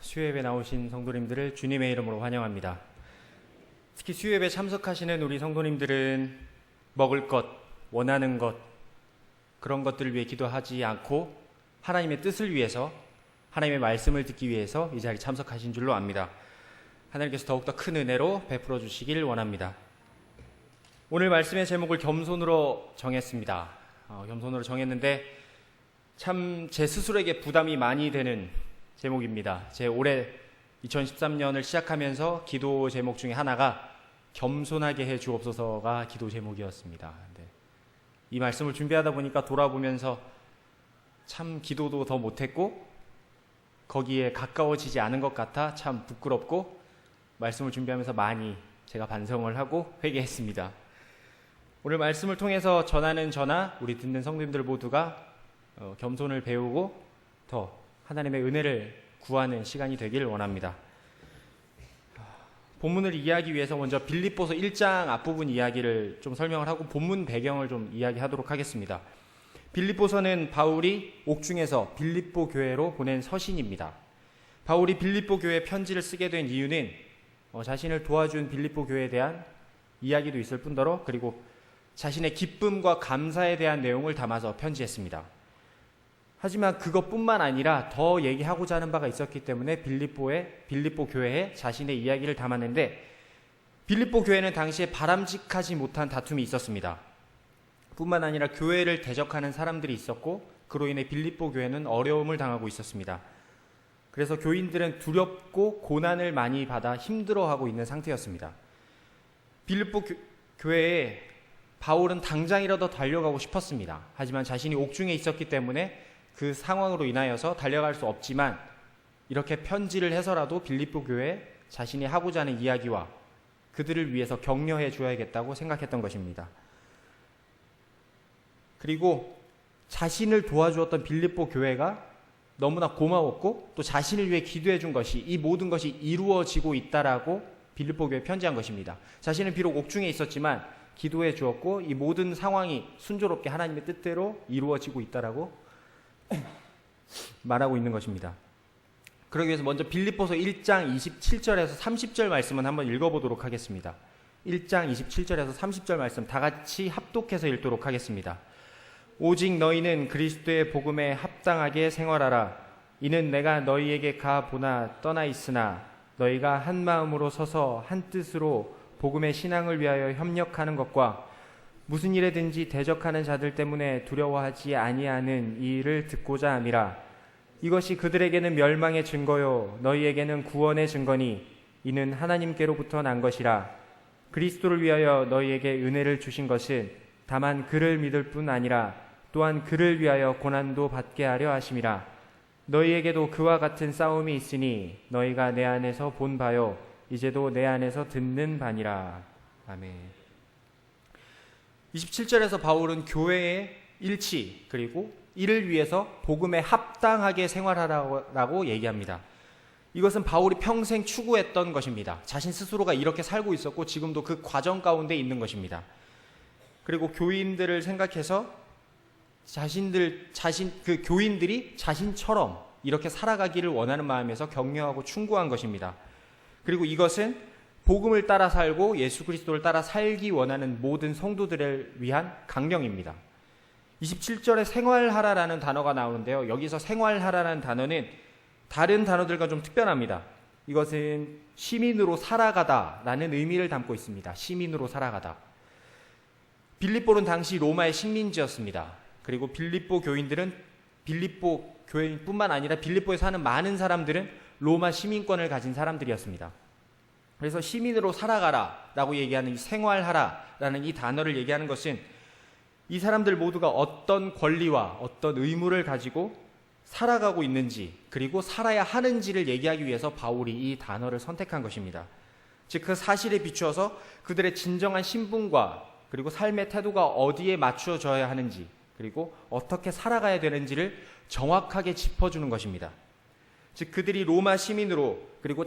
수요예배 나오신 성도님들을 주님의 이름으로 환영합니다. 특히 수요예배 참석하시는 우리 성도님들은 먹을 것, 원하는 것, 그런 것들을 위해 기도하지 않고 하나님의 뜻을 위해서, 하나님의 말씀을 듣기 위해서 이 자리에 참석하신 줄로 압니다. 하나님께서 더욱더 큰 은혜로 베풀어 주시길 원합니다. 오늘 말씀의 제목을 겸손으로 정했습니다. 겸손으로 정했는데 참 제 스스로에게 부담이 많이 되는 제목입니다. 제 올해 2013년을 시작하면서 기도 제목 중에 하나가 겸손하게 해 주옵소서가 기도 제목이었습니다. 이 말씀을 준비하다 보니까 돌아보면서 참 기도도 더 못했고 거기에 가까워지지 않은 것 같아 참 부끄럽고 말씀을 준비하면서 많이 제가 반성을 하고 회개했습니다. 오늘 말씀을 통해서 전하는 저나 우리 듣는 성도님들 모두가 겸손을 배우고 더 하나님의 은혜를 구하는 시간이 되길 원합니다. 본문을 이해하기 위해서 먼저 빌립보서 1장 앞부분 이야기를 좀 설명을 하고 본문 배경을 좀 이야기하도록 하겠습니다. 빌립보서는 바울이 옥중에서 빌립보 교회로 보낸 서신입니다. 바울이 빌립보 교회에 편지를 쓰게 된 이유는 자신을 도와준 빌립보 교회에 대한 이야기도 있을 뿐더러 그리고 자신의 기쁨과 감사에 대한 내용을 담아서 편지했습니다. 하지만 그것뿐만 아니라 더 얘기하고자 하는 바가 있었기 때문에 빌립보 교회에 자신의 이야기를 담았는데 빌립보 교회는 당시에 바람직하지 못한 다툼이 있었습니다. 뿐만 아니라 교회를 대적하는 사람들이 있었고 그로 인해 빌립보 교회는 어려움을 당하고 있었습니다. 그래서 교인들은 두렵고 고난을 많이 받아 힘들어하고 있는 상태였습니다. 빌립보 교회에 바울은 당장이라도 달려가고 싶었습니다. 하지만 자신이 옥중에 있었기 때문에 그 상황으로 인하여서 달려갈 수 없지만 이렇게 편지를 해서라도 빌립보 교회에 자신이 하고자 하는 이야기와 그들을 위해서 격려해 주어야겠다고 생각했던 것입니다. 그리고 자신을 도와주었던 빌립보 교회가 너무나 고마웠고 또 자신을 위해 기도해 준 것이 이 모든 것이 이루어지고 있다라고 빌립보 교회에 편지한 것입니다. 자신은 비록 옥중에 있었지만 기도해 주었고 이 모든 상황이 순조롭게 하나님의 뜻대로 이루어지고 있다라고 말하고 있는 것입니다. 그러기 위해서 먼저 빌립보서 1장 27절에서 30절 말씀은 한번 읽어보도록 하겠습니다. 1장 27절에서 30절 말씀 다 같이 합독해서 읽도록 하겠습니다. 오직 너희는 그리스도의 복음에 합당하게 생활하라. 이는 내가 너희에게 가보나 떠나 있으나 너희가 한 마음으로 서서 한 뜻으로 복음의 신앙을 위하여 협력하는 것과 무슨 일에든지 대적하는 자들 때문에 두려워하지 아니하는 이 일을 듣고자 함이라. 이것이 그들에게는 멸망의 증거요 너희에게는 구원의 증거니 이는 하나님께로부터 난 것이라. 그리스도를 위하여 너희에게 은혜를 주신 것은 다만 그를 믿을 뿐 아니라 또한 그를 위하여 고난도 받게 하려 하심이라. 너희에게도 그와 같은 싸움이 있으니 너희가 내 안에서 본 바요 이제도 내 안에서 듣는 바니라. 아멘. 27절에서 바울은 교회의 일치 그리고 이를 위해서 복음에 합당하게 생활하라고 얘기합니다. 이것은 바울이 평생 추구했던 것입니다. 자신 스스로가 이렇게 살고 있었고 지금도 그 과정 가운데 있는 것입니다. 그리고 교인들을 생각해서 그 교인들이 자신처럼 이렇게 살아가기를 원하는 마음에서 격려하고 충고한 것입니다. 그리고 이것은 복음을 따라 살고 예수 그리스도를 따라 살기 원하는 모든 성도들을 위한 강령입니다. 27절에 생활하라라는 단어가 나오는데요. 여기서 생활하라라는 단어는 다른 단어들과 좀 특별합니다. 이것은 시민으로 살아가다라는 의미를 담고 있습니다. 시민으로 살아가다. 빌립보는 당시 로마의 식민지였습니다. 그리고 빌립보 교인들은 빌립보 교인뿐만 아니라 빌립보에 사는 많은 사람들은 로마 시민권을 가진 사람들이었습니다. 그래서 시민으로 살아가라 라고 얘기하는 이 생활하라 라는 이 단어를 얘기하는 것은 이 사람들 모두가 어떤 권리와 어떤 의무를 가지고 살아가고 있는지 그리고 살아야 하는지를 얘기하기 위해서 바울이 이 단어를 선택한 것입니다. 즉 그 사실에 비추어서 그들의 진정한 신분과 그리고 삶의 태도가 어디에 맞추어져야 하는지 그리고 어떻게 살아가야 되는지를 정확하게 짚어주는 것입니다. 즉 그들이 로마 시민으로 그리고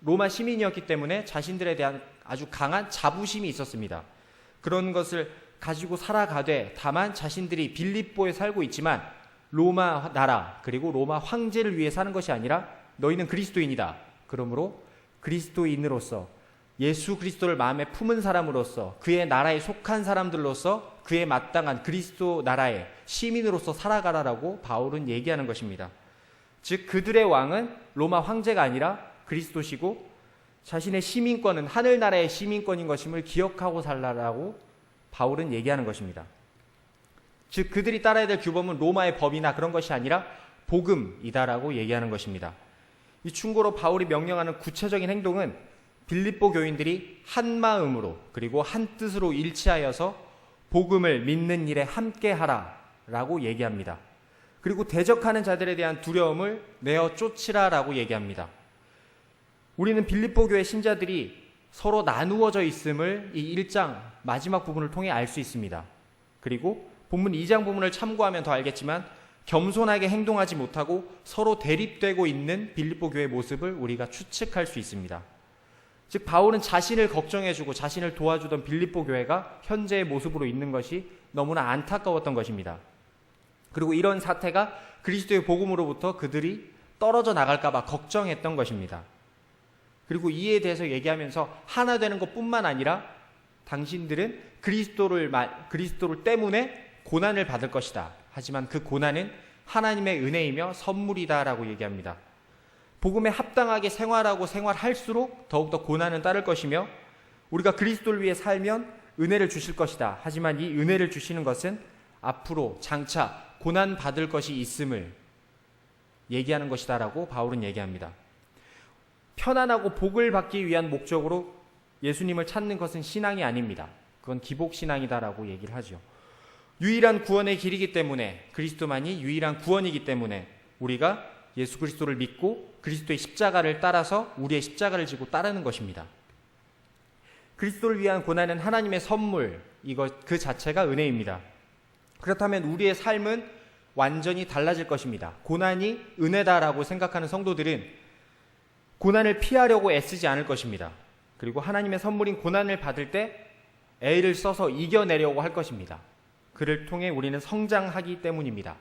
로마 시민이었기 때문에 자신들에 대한 아주 강한 자부심이 있었습니다. 그런 것을 가지고 살아가되 다만 자신들이 빌립보에 살고 있지만 로마 나라 그리고 로마 황제를 위해 사는 것이 아니라 너희는 그리스도인이다. 그러므로 그리스도인으로서 예수 그리스도를 마음에 품은 사람으로서 그의 나라에 속한 사람들로서 그에 마땅한 그리스도 나라의 시민으로서 살아가라라고 바울은 얘기하는 것입니다. 즉 그들의 왕은 로마 황제가 아니라 그리스도시고 자신의 시민권은 하늘나라의 시민권인 것임을 기억하고 살라라고 바울은 얘기하는 것입니다. 즉 그들이 따라야 될 규범은 로마의 법이나 그런 것이 아니라 복음이다라고 얘기하는 것입니다. 이 충고로 바울이 명령하는 구체적인 행동은 빌립보 교인들이 한 마음으로 그리고 한 뜻으로 일치하여서 복음을 믿는 일에 함께하라라고 얘기합니다. 그리고 대적하는 자들에 대한 두려움을 내어 쫓으라라고 얘기합니다. 우리는 빌립보 교회 신자들이 서로 나누어져 있음을 이 1장 마지막 부분을 통해 알 수 있습니다. 그리고 본문 2장 부분을 참고하면 더 알겠지만 겸손하게 행동하지 못하고 서로 대립되고 있는 빌립보 교회의 모습을 우리가 추측할 수 있습니다. 즉 바울은 자신을 걱정해주고 자신을 도와주던 빌립보 교회가 현재의 모습으로 있는 것이 너무나 안타까웠던 것입니다. 그리고 이런 사태가 그리스도의 복음으로부터 그들이 떨어져 나갈까 봐 걱정했던 것입니다. 그리고 이에 대해서 얘기하면서 하나 되는 것뿐만 아니라 당신들은 그리스도를 때문에 고난을 받을 것이다. 하지만 그 고난은 하나님의 은혜이며 선물이다라고 얘기합니다. 복음에 합당하게 생활하고 생활할수록 더욱더 고난은 따를 것이며 우리가 그리스도를 위해 살면 은혜를 주실 것이다. 하지만 이 은혜를 주시는 것은 앞으로 장차 고난 받을 것이 있음을 얘기하는 것이다라고 바울은 얘기합니다. 편안하고 복을 받기 위한 목적으로 예수님을 찾는 것은 신앙이 아닙니다. 그건 기복신앙이다라고 얘기를 하죠. 유일한 구원의 길이기 때문에 그리스도만이 유일한 구원이기 때문에 우리가 예수 그리스도를 믿고 그리스도의 십자가를 따라서 우리의 십자가를 지고 따르는 것입니다. 그리스도를 위한 고난은 하나님의 선물, 그 자체가 은혜입니다. 그렇다면 우리의 삶은 완전히 달라질 것입니다. 고난이 은혜다라고 생각하는 성도들은 고난을 피하려고 애쓰지 않을 것입니다. 그리고 하나님의 선물인 고난을 받을 때 애를 써서 이겨내려고 할 것입니다. 그를 통해 우리는 성장하기 때문입니다.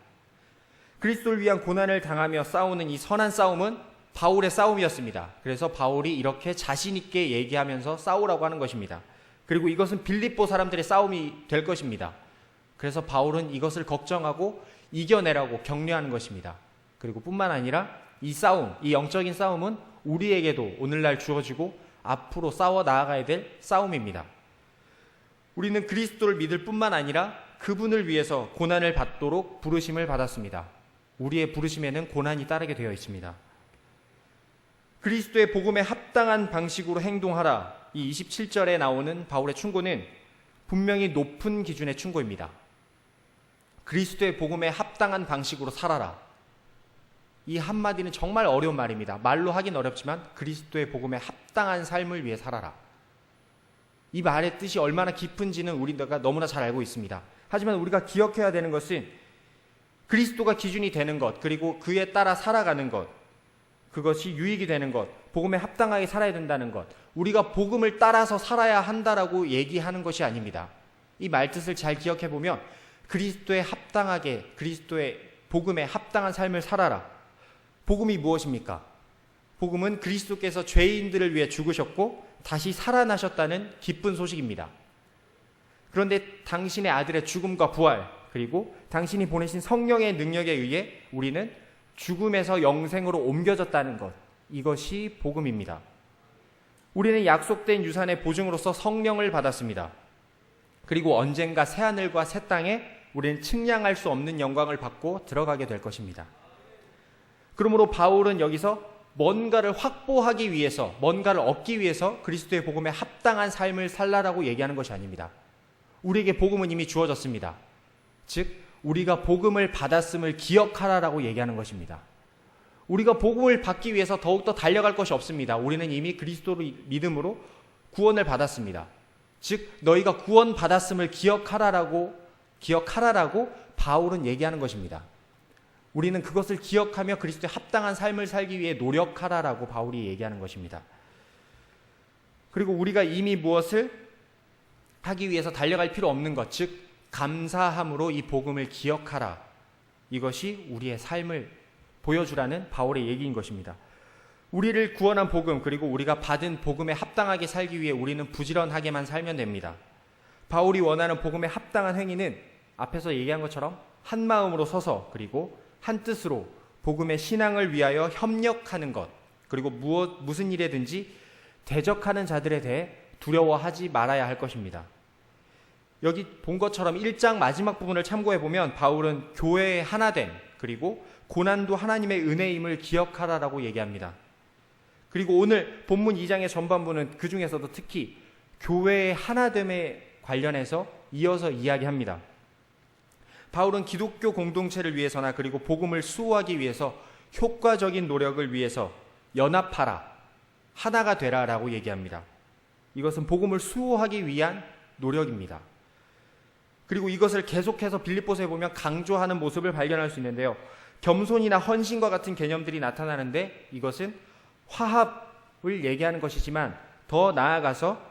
그리스도를 위한 고난을 당하며 싸우는 이 선한 싸움은 바울의 싸움이었습니다. 그래서 바울이 이렇게 자신 있게 얘기하면서 싸우라고 하는 것입니다. 그리고 이것은 빌립보 사람들의 싸움이 될 것입니다. 그래서 바울은 이것을 걱정하고 이겨내라고 격려하는 것입니다. 그리고 뿐만 아니라 이 싸움, 이 영적인 싸움은 우리에게도 오늘날 주어지고 앞으로 싸워 나아가야 될 싸움입니다. 우리는 그리스도를 믿을 뿐만 아니라 그분을 위해서 고난을 받도록 부르심을 받았습니다. 우리의 부르심에는 고난이 따르게 되어 있습니다. 그리스도의 복음에 합당한 방식으로 행동하라. 이 27절에 나오는 바울의 충고는 분명히 높은 기준의 충고입니다. 그리스도의 복음에 합당한 방식으로 살아라. 이 한마디는 정말 어려운 말입니다. 말로 하긴 어렵지만 그리스도의 복음에 합당한 삶을 위해 살아라. 이 말의 뜻이 얼마나 깊은지는 우리가 너무나 잘 알고 있습니다. 하지만 우리가 기억해야 되는 것은 그리스도가 기준이 되는 것, 그리고 그에 따라 살아가는 것, 그것이 유익이 되는 것, 복음에 합당하게 살아야 된다는 것, 우리가 복음을 따라서 살아야 한다라고 얘기하는 것이 아닙니다. 이 말뜻을 잘 기억해 보면 그리스도에 합당하게, 그리스도의 복음에 합당한 삶을 살아라. 복음이 무엇입니까? 복음은 그리스도께서 죄인들을 위해 죽으셨고 다시 살아나셨다는 기쁜 소식입니다. 그런데 당신의 아들의 죽음과 부활, 그리고 당신이 보내신 성령의 능력에 의해 우리는 죽음에서 영생으로 옮겨졌다는 것, 이것이 복음입니다. 우리는 약속된 유산의 보증으로서 성령을 받았습니다. 그리고 언젠가 새하늘과 새 땅에 우리는 측량할 수 없는 영광을 받고 들어가게 될 것입니다. 그러므로 바울은 여기서 뭔가를 확보하기 위해서, 뭔가를 얻기 위해서 그리스도의 복음에 합당한 삶을 살라라고 얘기하는 것이 아닙니다. 우리에게 복음은 이미 주어졌습니다. 즉 우리가 복음을 받았음을 기억하라라고 얘기하는 것입니다. 우리가 복음을 받기 위해서 더욱더 달려갈 것이 없습니다. 우리는 이미 그리스도를 믿음으로 구원을 받았습니다. 즉 너희가 구원 받았음을 기억하라라고 바울은 얘기하는 것입니다. 우리는 그것을 기억하며 그리스도에 합당한 삶을 살기 위해 노력하라라고 바울이 얘기하는 것입니다. 그리고 우리가 이미 무엇을 하기 위해서 달려갈 필요 없는 것, 즉 감사함으로 이 복음을 기억하라. 이것이 우리의 삶을 보여주라는 바울의 얘기인 것입니다. 우리를 구원한 복음, 그리고 우리가 받은 복음에 합당하게 살기 위해 우리는 부지런하게만 살면 됩니다. 바울이 원하는 복음에 합당한 행위는 앞에서 얘기한 것처럼 한 마음으로 서서, 그리고 한 뜻으로 복음의 신앙을 위하여 협력하는 것, 그리고 무슨 일에든지 대적하는 자들에 대해 두려워하지 말아야 할 것입니다. 여기 본 것처럼 1장 마지막 부분을 참고해 보면 바울은 교회의 하나됨, 그리고 고난도 하나님의 은혜임을 기억하라라고 얘기합니다. 그리고 오늘 본문 2장의 전반부는 그 중에서도 특히 교회의 하나됨에 관련해서 이어서 이야기합니다. 바울은 기독교 공동체를 위해서나 그리고 복음을 수호하기 위해서 효과적인 노력을 위해서 연합하라, 하나가 되라라고 얘기합니다. 이것은 복음을 수호하기 위한 노력입니다. 그리고 이것을 계속해서 빌립보서에 보면 강조하는 모습을 발견할 수 있는데요. 겸손이나 헌신과 같은 개념들이 나타나는데 이것은 화합을 얘기하는 것이지만 더 나아가서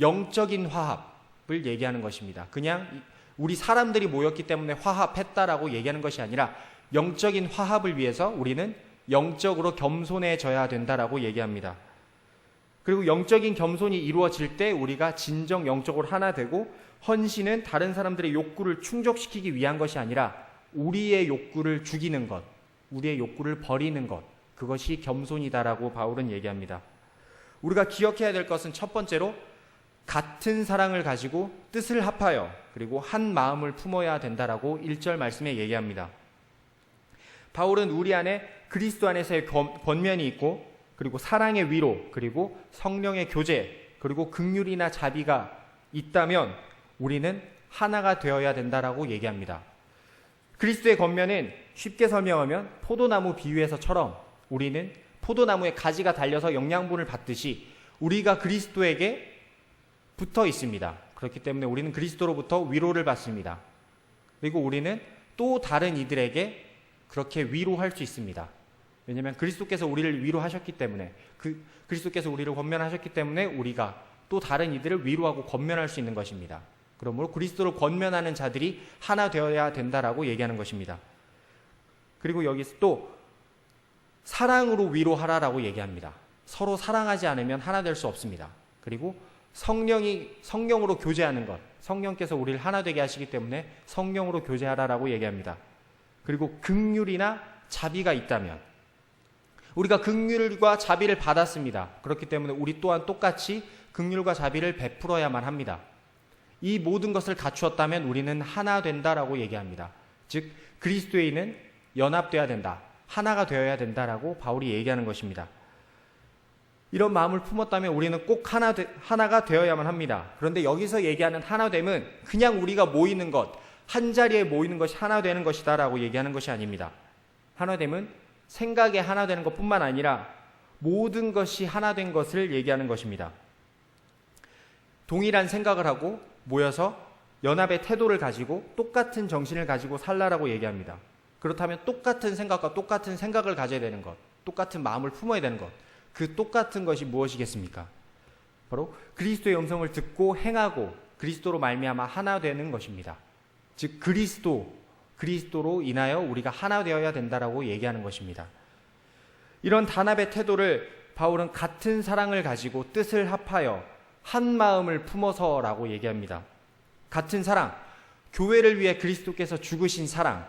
영적인 화합을 얘기하는 것입니다. 그냥 우리 사람들이 모였기 때문에 화합했다라고 얘기하는 것이 아니라 영적인 화합을 위해서 우리는 영적으로 겸손해져야 된다라고 얘기합니다. 그리고 영적인 겸손이 이루어질 때 우리가 진정 영적으로 하나 되고, 헌신은 다른 사람들의 욕구를 충족시키기 위한 것이 아니라 우리의 욕구를 죽이는 것, 우리의 욕구를 버리는 것, 그것이 겸손이다라고 바울은 얘기합니다. 우리가 기억해야 될 것은 첫 번째로 같은 사랑을 가지고 뜻을 합하여 그리고 한 마음을 품어야 된다라고 1절 말씀에 얘기합니다. 바울은 우리 안에 그리스도 안에서의 권면이 있고, 그리고 사랑의 위로, 그리고 성령의 교제, 그리고 긍휼이나 자비가 있다면 우리는 하나가 되어야 된다라고 얘기합니다. 그리스도의 권면은 쉽게 설명하면 포도나무 비유에서처럼 우리는 포도나무에 가지가 달려서 영양분을 받듯이 우리가 그리스도에게 붙어 있습니다. 그렇기 때문에 우리는 그리스도로부터 위로를 받습니다. 그리고 우리는 또 다른 이들에게 그렇게 위로할 수 있습니다. 왜냐하면 그리스도께서 우리를 위로하셨기 때문에, 그리스도께서 우리를 권면하셨기 때문에 우리가 또 다른 이들을 위로하고 권면할 수 있는 것입니다. 그러므로 그리스도를 권면하는 자들이 하나 되어야 된다라고 얘기하는 것입니다. 그리고 여기서 또 사랑으로 위로하라라고 얘기합니다. 서로 사랑하지 않으면 하나 될 수 없습니다. 그리고 성령으로 교제하는 것, 성령께서 우리를 하나 되게 하시기 때문에 성령으로 교제하라라고 얘기합니다. 그리고 긍휼이나 자비가 있다면, 우리가 긍휼과 자비를 받았습니다. 그렇기 때문에 우리 또한 똑같이 긍휼과 자비를 베풀어야만 합니다. 이 모든 것을 갖추었다면 우리는 하나 된다라고 얘기합니다. 즉 그리스도인은 연합되어야 된다, 하나가 되어야 된다라고 바울이 얘기하는 것입니다. 이런 마음을 품었다면 우리는 꼭 하나가 되어야만 합니다. 그런데 여기서 얘기하는 하나됨은 그냥 우리가 모이는 것, 한자리에 모이는 것이 하나 되는 것이다 라고 얘기하는 것이 아닙니다. 하나됨은 생각에 하나 되는 것뿐만 아니라 모든 것이 하나 된 것을 얘기하는 것입니다. 동일한 생각을 하고 모여서 연합의 태도를 가지고 똑같은 정신을 가지고 살라라고 얘기합니다. 그렇다면 똑같은 생각과 똑같은 생각을 가져야 되는 것, 똑같은 마음을 품어야 되는 것, 그 똑같은 것이 무엇이겠습니까? 바로 그리스도의 음성을 듣고 행하고 그리스도로 말미암아 하나 되는 것입니다. 즉 그리스도로 인하여 우리가 하나 되어야 된다라고 얘기하는 것입니다. 이런 단합의 태도를 바울은 같은 사랑을 가지고 뜻을 합하여 한 마음을 품어서라고 얘기합니다. 같은 사랑, 교회를 위해 그리스도께서 죽으신 사랑,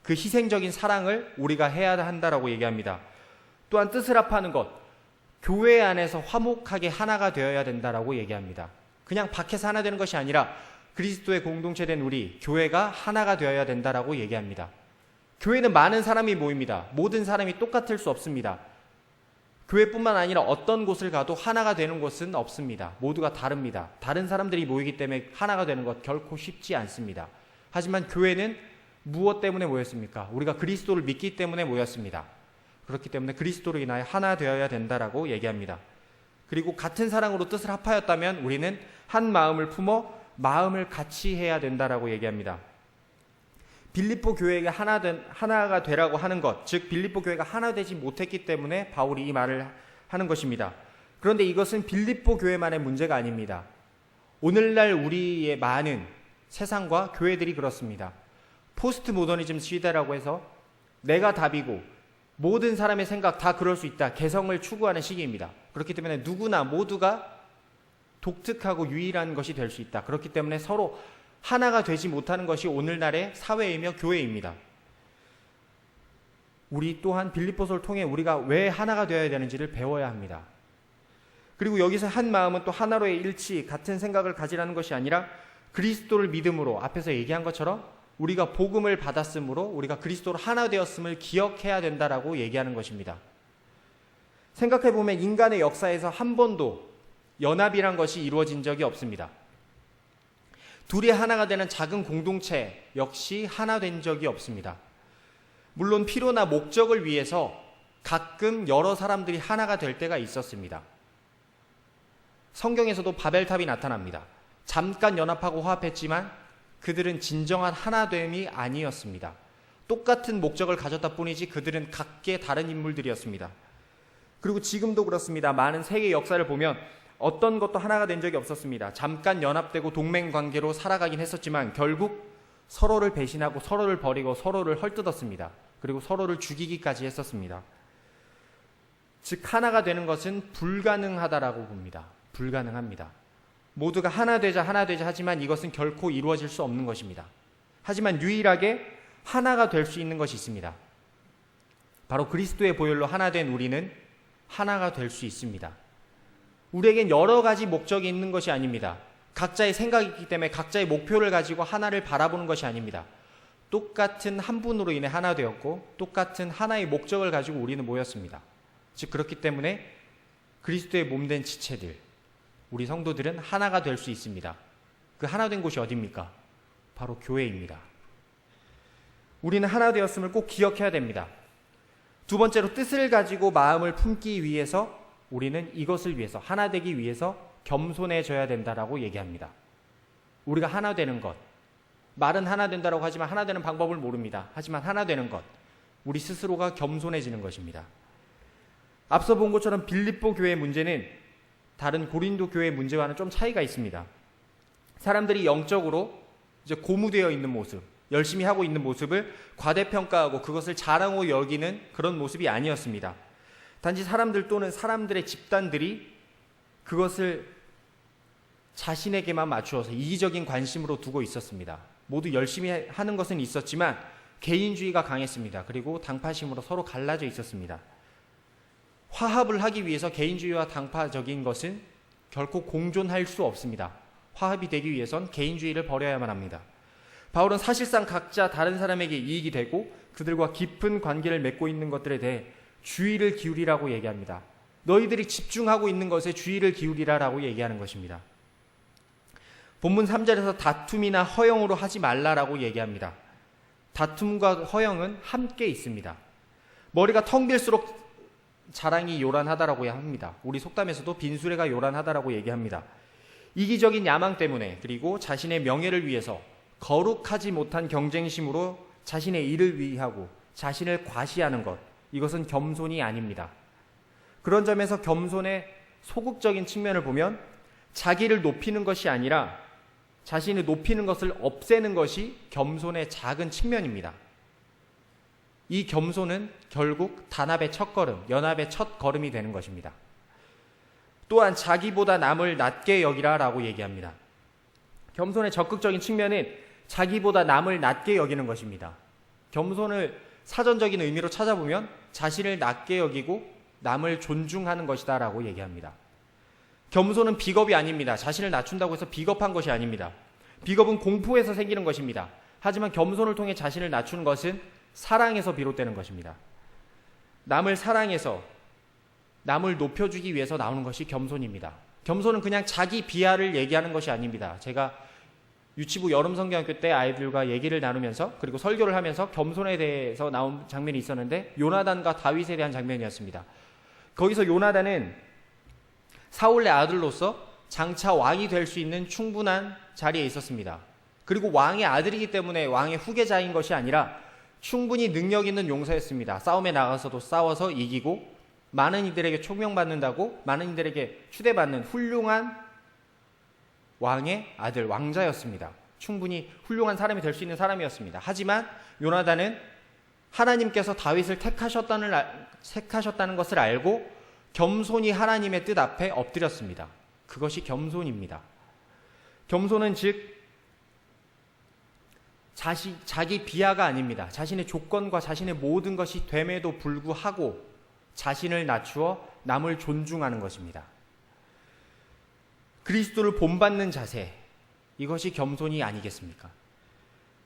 그 희생적인 사랑을 우리가 해야 한다라고 얘기합니다. 또한 뜻을 합하는 것, 교회 안에서 화목하게 하나가 되어야 된다라고 얘기합니다. 그냥 밖에서 하나 되는 것이 아니라 그리스도의 공동체된 우리 교회가 하나가 되어야 된다라고 얘기합니다. 교회는 많은 사람이 모입니다. 모든 사람이 똑같을 수 없습니다. 교회뿐만 아니라 어떤 곳을 가도 하나가 되는 곳은 없습니다. 모두가 다릅니다. 다른 사람들이 모이기 때문에 하나가 되는 것 결코 쉽지 않습니다. 하지만 교회는 무엇 때문에 모였습니까? 우리가 그리스도를 믿기 때문에 모였습니다. 그렇기 때문에 그리스도로 인하여 하나 되어야 된다라고 얘기합니다. 그리고 같은 사랑으로 뜻을 합하였다면 우리는 한 마음을 품어 마음을 같이 해야 된다라고 얘기합니다. 빌립보 교회가 하나가 되라고 하는 것, 즉 빌립보 교회가 하나 되지 못했기 때문에 바울이 이 말을 하는 것입니다. 그런데 이것은 빌립보 교회만의 문제가 아닙니다. 오늘날 우리의 많은 세상과 교회들이 그렇습니다. 포스트 모더니즘 시대라고 해서 내가 답이고 모든 사람의 생각 다 그럴 수 있다. 개성을 추구하는 시기입니다. 그렇기 때문에 누구나 모두가 독특하고 유일한 것이 될 수 있다. 그렇기 때문에 서로 하나가 되지 못하는 것이 오늘날의 사회이며 교회입니다. 우리 또한 빌립보서를 통해 우리가 왜 하나가 되어야 되는지를 배워야 합니다. 그리고 여기서 한 마음은 또 하나로의 일치, 같은 생각을 가지라는 것이 아니라 그리스도를 믿음으로 앞에서 얘기한 것처럼 우리가 복음을 받았으므로 우리가 그리스도로 하나 되었음을 기억해야 된다라고 얘기하는 것입니다. 생각해보면 인간의 역사에서 한 번도 연합이란 것이 이루어진 적이 없습니다. 둘이 하나가 되는 작은 공동체 역시 하나 된 적이 없습니다. 물론 필요나 목적을 위해서 가끔 여러 사람들이 하나가 될 때가 있었습니다. 성경에서도 바벨탑이 나타납니다. 잠깐 연합하고 화합했지만 그들은 진정한 하나됨이 아니었습니다. 똑같은 목적을 가졌다 뿐이지 그들은 각계 다른 인물들이었습니다. 그리고 지금도 그렇습니다. 많은 세계 역사를 보면 어떤 것도 하나가 된 적이 없었습니다. 잠깐 연합되고 동맹관계로 살아가긴 했었지만 결국 서로를 배신하고 서로를 버리고 서로를 헐뜯었습니다. 그리고 서로를 죽이기까지 했었습니다. 즉 하나가 되는 것은 불가능하다라고 봅니다. 불가능합니다. 모두가 하나 되자 하지만 이것은 결코 이루어질 수 없는 것입니다. 하지만 유일하게 하나가 될 수 있는 것이 있습니다. 바로 그리스도의 보혈로 하나 된 우리는 하나가 될 수 있습니다. 우리에겐 여러 가지 목적이 있는 것이 아닙니다. 각자의 생각이 있기 때문에 각자의 목표를 가지고 하나를 바라보는 것이 아닙니다. 똑같은 한 분으로 인해 하나 되었고 똑같은 하나의 목적을 가지고 우리는 모였습니다. 즉 그렇기 때문에 그리스도의 몸된 지체들, 우리 성도들은 하나가 될 수 있습니다. 그 하나 된 곳이 어디입니까? 바로 교회입니다. 우리는 하나 되었음을 꼭 기억해야 됩니다. 두 번째로 뜻을 가지고 마음을 품기 위해서 우리는 이것을 위해서 하나 되기 위해서 겸손해져야 된다라고 얘기합니다. 우리가 하나 되는 것, 말은 하나 된다라고 하지만 하나 되는 방법을 모릅니다. 하지만 하나 되는 것, 우리 스스로가 겸손해지는 것입니다. 앞서 본 것처럼 빌립보 교회의 문제는 다른 고린도 교회의 문제와는 좀 차이가 있습니다. 사람들이 영적으로 이제 고무되어 있는 모습, 열심히 하고 있는 모습을 과대평가하고 그것을 자랑으로 여기는 그런 모습이 아니었습니다. 단지 사람들 또는 사람들의 집단들이 그것을 자신에게만 맞추어서 이기적인 관심으로 두고 있었습니다. 모두 열심히 하는 것은 있었지만 개인주의가 강했습니다. 그리고 당파심으로 서로 갈라져 있었습니다. 화합을 하기 위해서 개인주의와 당파적인 것은 결코 공존할 수 없습니다. 화합이 되기 위해선 개인주의를 버려야만 합니다. 바울은 사실상 각자 다른 사람에게 이익이 되고 그들과 깊은 관계를 맺고 있는 것들에 대해 주의를 기울이라고 얘기합니다. 너희들이 집중하고 있는 것에 주의를 기울이라라고 얘기하는 것입니다. 본문 3절에서 다툼이나 허영으로 하지 말라라고 얘기합니다. 다툼과 허영은 함께 있습니다. 머리가 텅 빌수록 자랑이 요란하다라고 합니다. 우리 속담에서도 빈수레가 요란하다라고 얘기합니다. 이기적인 야망 때문에 그리고 자신의 명예를 위해서 거룩하지 못한 경쟁심으로 자신의 일을 위하고 자신을 과시하는 것, 이것은 겸손이 아닙니다. 그런 점에서 겸손의 소극적인 측면을 보면 자기를 높이는 것이 아니라 자신을 높이는 것을 없애는 것이 겸손의 작은 측면입니다. 이 겸손은 결국 단합의 첫걸음, 연합의 첫 걸음이 되는 것입니다. 또한 자기보다 남을 낮게 여기라라고 얘기합니다. 겸손의 적극적인 측면은 자기보다 남을 낮게 여기는 것입니다. 겸손을 사전적인 의미로 찾아보면 자신을 낮게 여기고 남을 존중하는 것이다 라고 얘기합니다. 겸손은 비겁이 아닙니다. 자신을 낮춘다고 해서 비겁한 것이 아닙니다. 비겁은 공포에서 생기는 것입니다. 하지만 겸손을 통해 자신을 낮추는 것은 사랑에서 비롯되는 것입니다. 남을 사랑해서 남을 높여주기 위해서 나오는 것이 겸손입니다. 겸손은 그냥 자기 비하를 얘기하는 것이 아닙니다. 제가 유치부 여름성경학교 때 아이들과 얘기를 나누면서 그리고 설교를 하면서 겸손에 대해서 나온 장면이 있었는데 요나단과 다윗에 대한 장면이었습니다. 거기서 요나단은 사울의 아들로서 장차 왕이 될 수 있는 충분한 자리에 있었습니다. 그리고 왕의 아들이기 때문에 왕의 후계자인 것이 아니라 충분히 능력 있는 용사였습니다. 싸움에 나가서도 싸워서 이기고 많은 이들에게 총명받는다고 많은 이들에게 추대받는 훌륭한 왕의 아들, 왕자였습니다. 충분히 훌륭한 사람이 될 수 있는 사람이었습니다. 하지만 요나단은 하나님께서 다윗을 택하셨다는 것을 알고 겸손히 하나님의 뜻 앞에 엎드렸습니다. 그것이 겸손입니다. 겸손은 즉 자기 비하가 아닙니다. 자신의 조건과 자신의 모든 것이 됨에도 불구하고 자신을 낮추어 남을 존중하는 것입니다. 그리스도를 본받는 자세, 이것이 겸손이 아니겠습니까?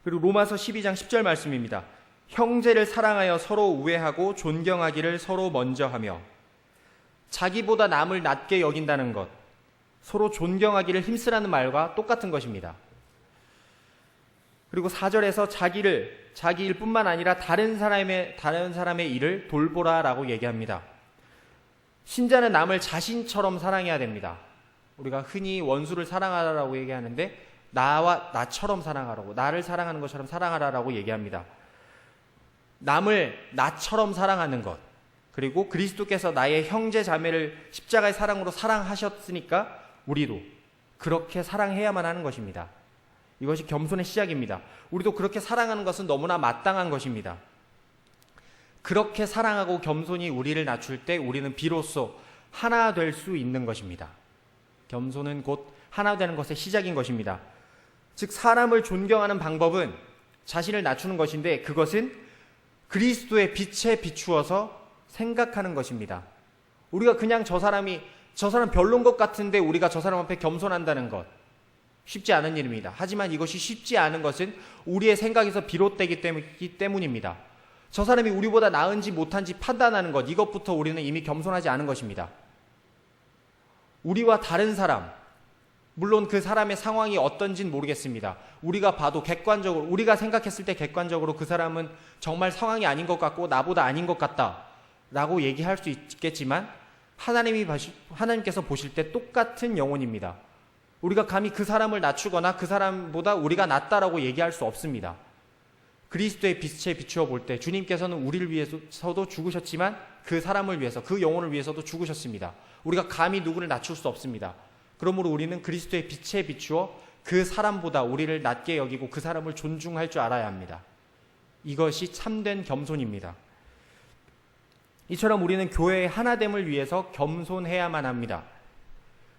그리고 로마서 12장 10절 말씀입니다. 형제를 사랑하여 서로 우애하고 존경하기를 서로 먼저 하며, 자기보다 남을 낮게 여긴다는 것, 서로 존경하기를 힘쓰라는 말과 똑같은 것입니다. 그리고 4절에서 자기 일뿐만 아니라 다른 사람의 일을 돌보라라고 얘기합니다. 신자는 남을 자신처럼 사랑해야 됩니다. 우리가 흔히 원수를 사랑하라고 얘기하는데 나처럼 사랑하라고, 나를 사랑하는 것처럼 사랑하라고 얘기합니다. 남을 나처럼 사랑하는 것, 그리고 그리스도께서 나의 형제 자매를 십자가의 사랑으로 사랑하셨으니까 우리도 그렇게 사랑해야만 하는 것입니다. 이것이 겸손의 시작입니다. 우리도 그렇게 사랑하는 것은 너무나 마땅한 것입니다. 그렇게 사랑하고 겸손히 우리를 낮출 때 우리는 비로소 하나 될 수 있는 것입니다. 겸손은 곧 하나 되는 것의 시작인 것입니다. 즉 사람을 존경하는 방법은 자신을 낮추는 것인데, 그것은 그리스도의 빛에 비추어서 생각하는 것입니다. 우리가 그냥 저 사람 별론 것 같은데 우리가 저 사람 앞에 겸손한다는 것, 쉽지 않은 일입니다. 하지만 이것이 쉽지 않은 것은 우리의 생각에서 비롯되기 때문입니다. 저 사람이 우리보다 나은지 못한지 판단하는 것, 이것부터 우리는 이미 겸손하지 않은 것입니다. 우리와 다른 사람, 물론 그 사람의 상황이 어떤지는 모르겠습니다. 우리가 봐도 객관적으로, 우리가 생각했을 때 객관적으로 그 사람은 정말 상황이 아닌 것 같고 나보다 아닌 것 같다 라고 얘기할 수 있겠지만, 하나님께서 보실 때 똑같은 영혼입니다. 우리가 감히 그 사람을 낮추거나 그 사람보다 우리가 낫다라고 얘기할 수 없습니다. 그리스도의 빛에 비추어 볼 때 주님께서는 우리를 위해서도 죽으셨지만 그 사람을 위해서, 그 영혼을 위해서도 죽으셨습니다. 우리가 감히 누구를 낮출 수 없습니다. 그러므로 우리는 그리스도의 빛에 비추어 그 사람보다 우리를 낮게 여기고 그 사람을 존중할 줄 알아야 합니다. 이것이 참된 겸손입니다. 이처럼 우리는 교회의 하나됨을 위해서 겸손해야만 합니다.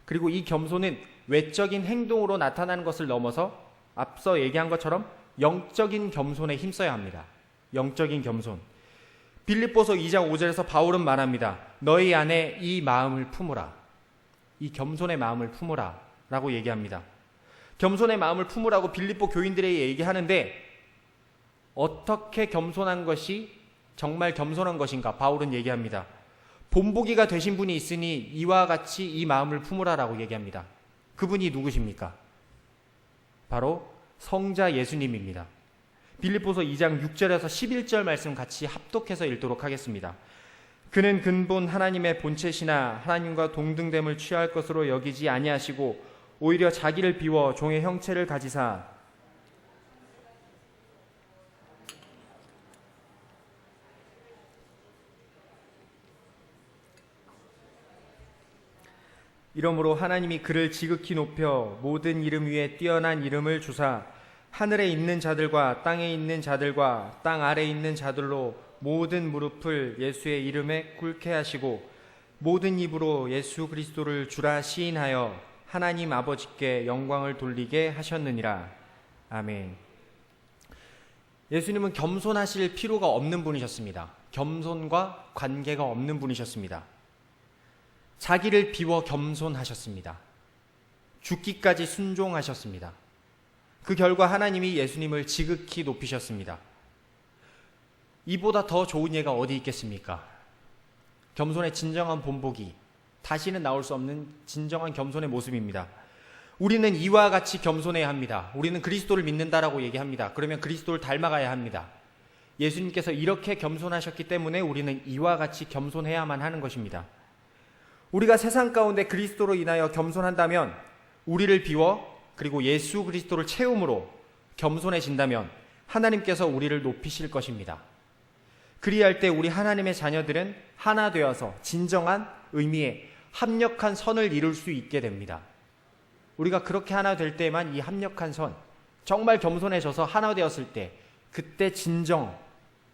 그리고 이 겸손은 외적인 행동으로 나타나는 것을 넘어서 앞서 얘기한 것처럼 영적인 겸손에 힘써야 합니다. 영적인 겸손. 빌립보서 2장 5절에서 바울은 말합니다. 너희 안에 이 마음을 품으라. 이 겸손의 마음을 품으라 라고 얘기합니다. 겸손의 마음을 품으라고 빌립보 교인들에게 얘기하는데, 어떻게 겸손한 것이 정말 겸손한 것인가? 바울은 얘기합니다. 본보기가 되신 분이 있으니 이와 같이 이 마음을 품으라 라고 얘기합니다. 그분이 누구십니까? 바로 성자 예수님입니다. 빌립보서 2장 6절에서 11절 말씀 같이 합독해서 읽도록 하겠습니다. 그는 근본 하나님의 본체시나 하나님과 동등됨을 취할 것으로 여기지 아니하시고 오히려 자기를 비워 종의 형체를 가지사 이러므로 하나님이 그를 지극히 높여 모든 이름 위에 뛰어난 이름을 주사 하늘에 있는 자들과 땅에 있는 자들과 땅 아래에 있는 자들로 모든 무릎을 예수의 이름에 꿇게 하시고 모든 입으로 예수 그리스도를 주라 시인하여 하나님 아버지께 영광을 돌리게 하셨느니라. 아멘. 예수님은 겸손하실 필요가 없는 분이셨습니다. 겸손과 관계가 없는 분이셨습니다. 자기를 비워 겸손하셨습니다. 죽기까지 순종하셨습니다. 그 결과 하나님이 예수님을 지극히 높이셨습니다. 이보다 더 좋은 예가 어디 있겠습니까? 겸손의 진정한 본보기, 다시는 나올 수 없는 진정한 겸손의 모습입니다. 우리는 이와 같이 겸손해야 합니다. 우리는 그리스도를 믿는다라고 얘기합니다. 그러면 그리스도를 닮아가야 합니다. 예수님께서 이렇게 겸손하셨기 때문에 우리는 이와 같이 겸손해야만 하는 것입니다. 우리가 세상 가운데 그리스도로 인하여 겸손한다면, 우리를 비워 그리고 예수 그리스도를 채움으로 겸손해진다면 하나님께서 우리를 높이실 것입니다. 그리할 때 우리 하나님의 자녀들은 하나 되어서 진정한 의미의 합력한 선을 이룰 수 있게 됩니다. 우리가 그렇게 하나 될 때만 이 합력한 선, 정말 겸손해져서 하나 되었을 때, 그때 진정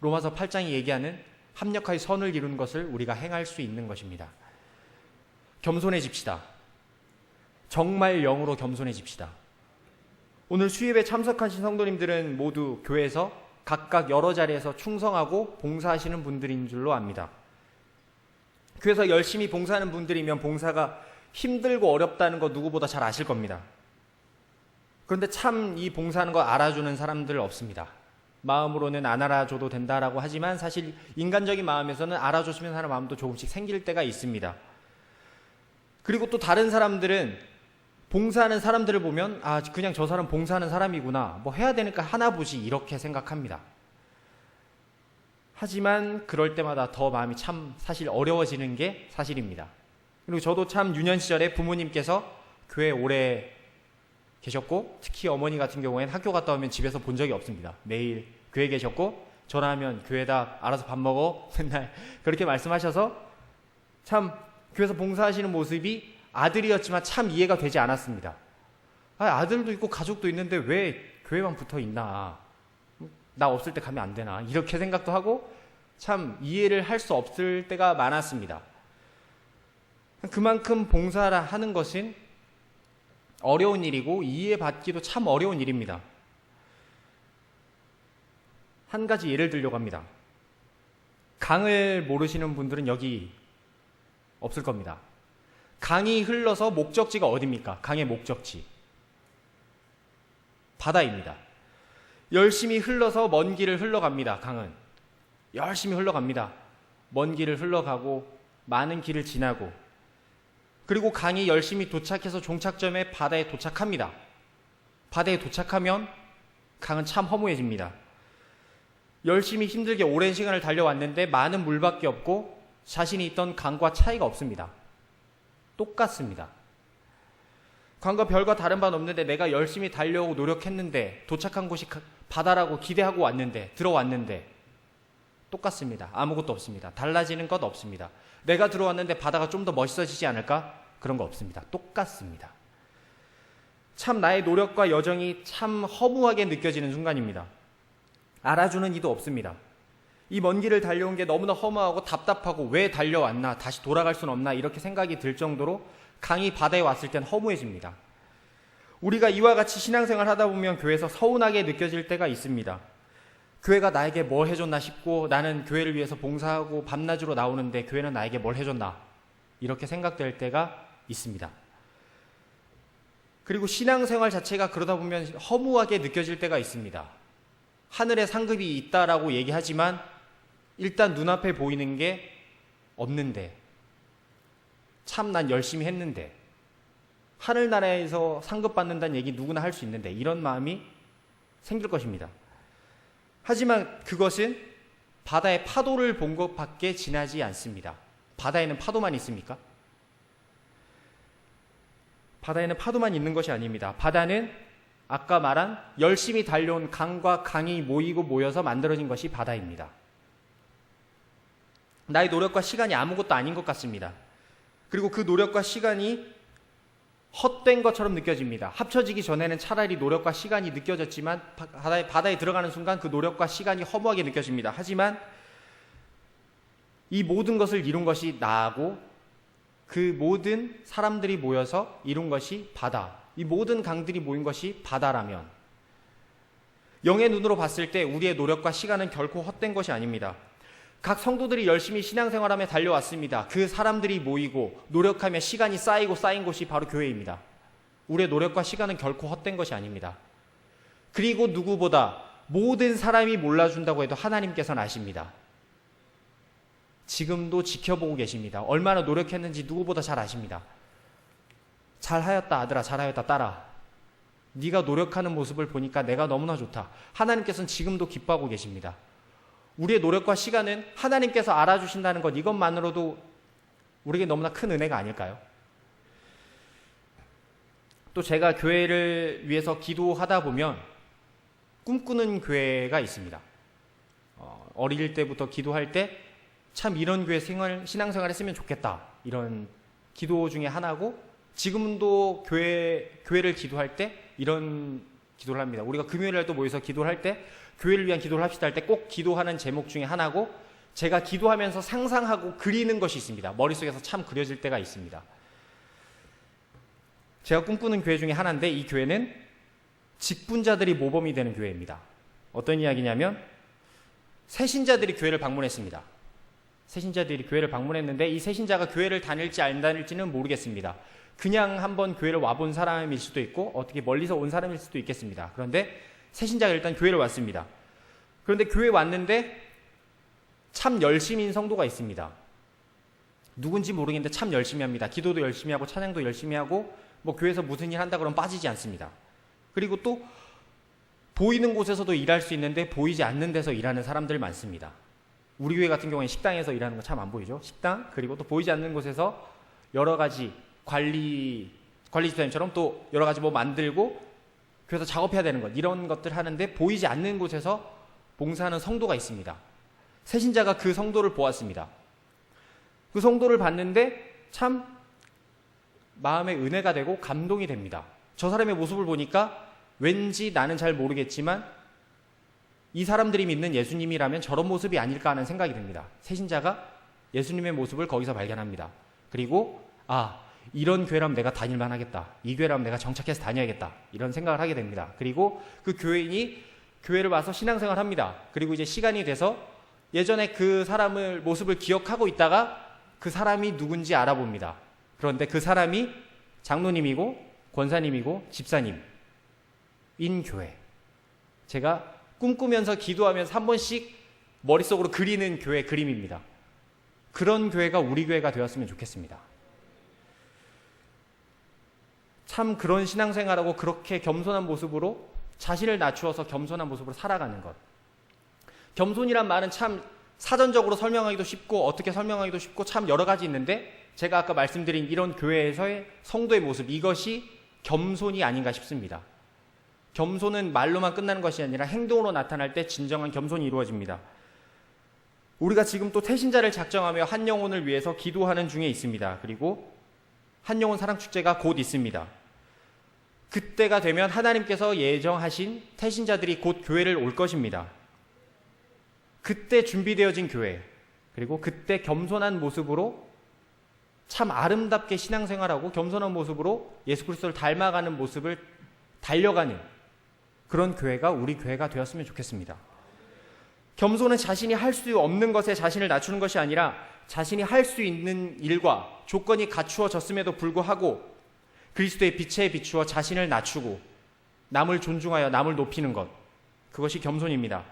로마서 8장이 얘기하는 합력하여 선을 이루는 것을 우리가 행할 수 있는 것입니다. 겸손해집시다. 정말 영으로 겸손해집시다. 오늘 수예배 참석하신 성도님들은 모두 교회에서 각각 여러 자리에서 충성하고 봉사하시는 분들인 줄로 압니다. 교회에서 열심히 봉사하는 분들이면 봉사가 힘들고 어렵다는 거 누구보다 잘 아실 겁니다. 그런데 참 이 봉사하는 거 알아주는 사람들 없습니다. 마음으로는 안 알아줘도 된다라고 하지만 사실 인간적인 마음에서는 알아줬으면 하는 마음도 조금씩 생길 때가 있습니다. 그리고 또 다른 사람들은 봉사하는 사람들을 보면 아 그냥 저 사람 봉사하는 사람이구나, 뭐 해야 되니까 하나 보지, 이렇게 생각합니다. 하지만 그럴 때마다 더 마음이 참 사실 어려워지는 게 사실입니다. 그리고 저도 참 유년 시절에 부모님께서 교회에 오래 계셨고, 특히 어머니 같은 경우에는 학교 갔다 오면 집에서 본 적이 없습니다. 매일 교회에 계셨고 전화하면 교회다 알아서 밥 먹어 맨날 그렇게 말씀하셔서 참 교회에서 봉사하시는 모습이 아들이었지만 참 이해가 되지 않았습니다. 아들도 있고 가족도 있는데 왜 교회만 붙어 있나, 나 없을 때 가면 안 되나, 이렇게 생각도 하고 참 이해를 할 수 없을 때가 많았습니다. 그만큼 봉사를 하는 것은 어려운 일이고 이해받기도 참 어려운 일입니다. 한 가지 예를 들려고 합니다. 강을 모르시는 분들은 여기 없을 겁니다. 강이 흘러서 목적지가 어디입니까? 강의 목적지 바다입니다. 열심히 흘러서 먼 길을 흘러갑니다. 강은 열심히 흘러갑니다. 먼 길을 흘러가고 많은 길을 지나고, 그리고 강이 열심히 도착해서 종착점에 바다에 도착합니다. 바다에 도착하면 강은 참 허무해집니다. 열심히 힘들게 오랜 시간을 달려왔는데 많은 물밖에 없고 자신이 있던 강과 차이가 없습니다. 똑같습니다. 강과 별과 다른 바는 없는데 내가 열심히 달려오고 노력했는데 도착한 곳이 바다라고 기대하고 왔는데 들어왔는데 똑같습니다. 아무것도 없습니다. 달라지는 것 없습니다. 내가 들어왔는데 바다가 좀 더 멋있어지지 않을까? 그런 거 없습니다. 똑같습니다. 참 나의 노력과 여정이 참 허무하게 느껴지는 순간입니다. 알아주는 이도 없습니다. 이 먼 길을 달려온 게 너무나 허무하고 답답하고 왜 달려왔나, 다시 돌아갈 수는 없나, 이렇게 생각이 들 정도로 강이 바다에 왔을 땐 허무해집니다. 우리가 이와 같이 신앙생활 하다 보면 교회에서 서운하게 느껴질 때가 있습니다. 교회가 나에게 뭘 해줬나 싶고, 나는 교회를 위해서 봉사하고 밤낮으로 나오는데 교회는 나에게 뭘 해줬나, 이렇게 생각될 때가 있습니다. 그리고 신앙생활 자체가 그러다 보면 허무하게 느껴질 때가 있습니다. 하늘에 상급이 있다라고 얘기하지만 일단 눈앞에 보이는 게 없는데, 참 난 열심히 했는데, 하늘나라에서 상급 받는다는 얘기 누구나 할 수 있는데, 이런 마음이 생길 것입니다. 하지만 그것은 바다의 파도를 본 것밖에 지나지 않습니다. 바다에는 파도만 있습니까? 바다에는 파도만 있는 것이 아닙니다. 바다는 아까 말한 열심히 달려온 강과 강이 모이고 모여서 만들어진 것이 바다입니다. 나의 노력과 시간이 아무것도 아닌 것 같습니다. 그리고 그 노력과 시간이 헛된 것처럼 느껴집니다. 합쳐지기 전에는 차라리 노력과 시간이 느껴졌지만 바다에 들어가는 순간 그 노력과 시간이 허무하게 느껴집니다. 하지만 이 모든 것을 이룬 것이 나하고 그 모든 사람들이 모여서 이룬 것이 바다, 이 모든 강들이 모인 것이 바다라면, 영의 눈으로 봤을 때 우리의 노력과 시간은 결코 헛된 것이 아닙니다. 각 성도들이 열심히 신앙생활하며 달려왔습니다. 그 사람들이 모이고 노력하며 시간이 쌓이고 쌓인 곳이 바로 교회입니다. 우리의 노력과 시간은 결코 헛된 것이 아닙니다. 그리고 누구보다 모든 사람이 몰라준다고 해도 하나님께서는 아십니다. 지금도 지켜보고 계십니다. 얼마나 노력했는지 누구보다 잘 아십니다. 잘하였다 아들아, 잘하였다 딸아, 네가 노력하는 모습을 보니까 내가 너무나 좋다. 하나님께서는 지금도 기뻐하고 계십니다. 우리의 노력과 시간은 하나님께서 알아주신다는 것, 이것만으로도 우리에게 너무나 큰 은혜가 아닐까요? 또 제가 교회를 위해서 기도하다 보면 꿈꾸는 교회가 있습니다. 어릴 때부터 기도할 때 참 이런 교회 신앙생활 했으면 좋겠다, 이런 기도 중에 하나고, 지금도 교회를 기도할 때 이런 기도를 합니다. 우리가 금요일날도 모여서 기도를 할 때 교회를 위한 기도를 합시다 할 때 꼭 기도하는 제목 중에 하나고, 제가 기도하면서 상상하고 그리는 것이 있습니다. 머릿속에서 참 그려질 때가 있습니다. 제가 꿈꾸는 교회 중에 하나인데, 이 교회는 직분자들이 모범이 되는 교회입니다. 어떤 이야기냐면, 새신자들이 교회를 방문했습니다. 새신자들이 교회를 방문했는데, 이 새신자가 교회를 다닐지 안 다닐지는 모르겠습니다. 그냥 한번 교회를 와본 사람일 수도 있고, 어떻게 멀리서 온 사람일 수도 있겠습니다. 그런데 새신자가 일단 교회를 왔습니다. 그런데 교회에 왔는데 참 열심인 성도가 있습니다. 누군지 모르겠는데 참 열심히 합니다. 기도도 열심히 하고 찬양도 열심히 하고, 뭐 교회에서 무슨 일 한다 그러면 빠지지 않습니다. 그리고 또 보이는 곳에서도 일할 수 있는데 보이지 않는 데서 일하는 사람들 많습니다. 우리 교회 같은 경우에 식당에서 일하는 거 참 안 보이죠? 식당, 그리고 또 보이지 않는 곳에서 여러 가지 관리 집사님처럼 또 여러 가지 뭐 만들고 교회에서 작업해야 되는 것, 이런 것들 하는데 보이지 않는 곳에서 봉사하는 성도가 있습니다. 새신자가 그 성도를 보았습니다. 그 성도를 봤는데 참 마음에 은혜가 되고 감동이 됩니다. 저 사람의 모습을 보니까 왠지 나는 잘 모르겠지만 이 사람들이 믿는 예수님이라면 저런 모습이 아닐까 하는 생각이 듭니다. 새신자가 예수님의 모습을 거기서 발견합니다. 그리고 이런 교회라면 내가 다닐만 하겠다. 이 교회라면 내가 정착해서 다녀야겠다. 이런 생각을 하게 됩니다. 그리고 그 교인이 교회를 와서 신앙생활을 합니다. 그리고 이제 시간이 돼서 예전에 그 사람을 모습을 기억하고 있다가 그 사람이 누군지 알아봅니다. 그런데 그 사람이 장로님이고 권사님이고 집사님인 교회. 제가 꿈꾸면서 기도하면서 한 번씩 머릿속으로 그리는 교회 그림입니다. 그런 교회가 우리 교회가 되었으면 좋겠습니다. 참 그런 신앙생활하고 그렇게 겸손한 모습으로 자신을 낮추어서 겸손한 모습으로 살아가는 것. 겸손이란 말은 참 사전적으로 설명하기도 쉽고 어떻게 설명하기도 쉽고 참 여러 가지 있는데, 제가 아까 말씀드린 이런 교회에서의 성도의 모습, 이것이 겸손이 아닌가 싶습니다. 겸손은 말로만 끝나는 것이 아니라 행동으로 나타날 때 진정한 겸손이 이루어집니다. 우리가 지금 또 태신자를 작정하며 한 영혼을 위해서 기도하는 중에 있습니다. 그리고 한 영혼 사랑축제가 곧 있습니다. 그때가 되면 하나님께서 예정하신 태신자들이 곧 교회를 올 것입니다. 그때 준비되어진 교회, 그리고 그때 겸손한 모습으로 참 아름답게 신앙생활하고 겸손한 모습으로 예수 그리스도를 닮아가는 모습을 달려가는 그런 교회가 우리 교회가 되었으면 좋겠습니다. 겸손은 자신이 할 수 없는 것에 자신을 낮추는 것이 아니라 자신이 할 수 있는 일과 조건이 갖추어졌음에도 불구하고 그리스도의 빛에 비추어 자신을 낮추고 남을 존중하여 남을 높이는 것, 그것이 겸손입니다.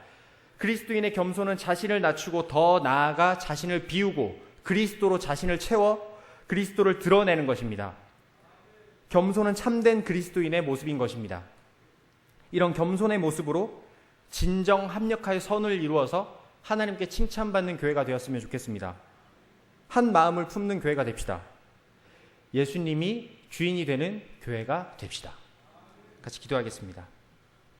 그리스도인의 겸손은 자신을 낮추고 더 나아가 자신을 비우고 그리스도로 자신을 채워 그리스도를 드러내는 것입니다. 겸손은 참된 그리스도인의 모습인 것입니다. 이런 겸손의 모습으로 진정 합력하여 선을 이루어서 하나님께 칭찬받는 교회가 되었으면 좋겠습니다. 한 마음을 품는 교회가 됩시다. 예수님이 주인이 되는 교회가 됩시다. 같이 기도하겠습니다.